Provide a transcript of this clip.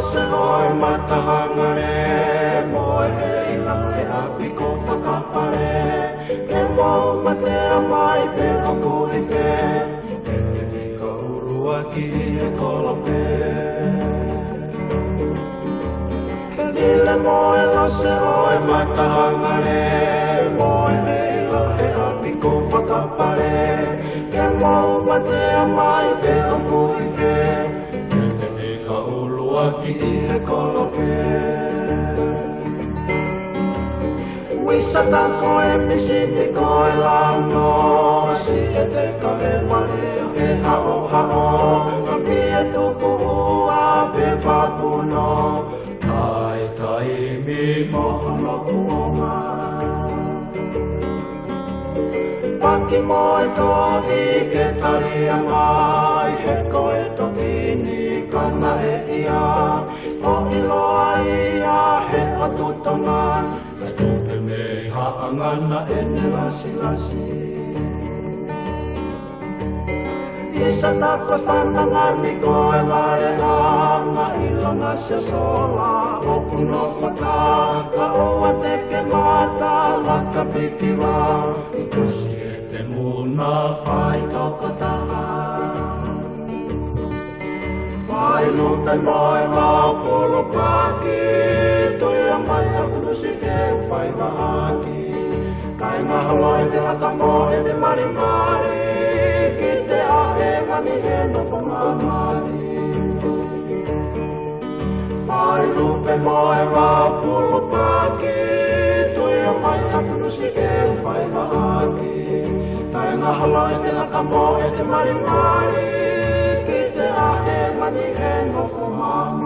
se hoi matahangare moe he ila he api ko whakapare ke mau matea mai pe o kuri pe e te tika urua ki he kolope ke lile moe la se hoi matahangare moe he ila he api ko whakapare ke mau matea mai pe o kuri pe Ki he kolope Wisa tako e misiti ko e lano Si e te ka e mare e hao hao Kapi e tuku ua pe papuno Tai tai mi mohono kuonga Paki mo e tohi ke taria mai He ko e toki ni kana e ia O iloa ia he atutonga Ka tupe me haangana e ne lasi lasi Isa tako whanangani ko e lae anga Ilanga se sola o kuno whaka Ka oa te ke mata laka pikiwa I kusi e te muna whai kaukataha Mai lupe mai mau pulu paki Toi a mai a kurusi ke whai mahaki Kai mahaloi te haka moe te mari mari Ki te ahe ngani he noko mamari Mai lupe mai mau pulu paki Toi a mai a kurusi ke whai mahaki Kai mahaloi te haka moe te mari mari Ki te ahe ngani he noko mamari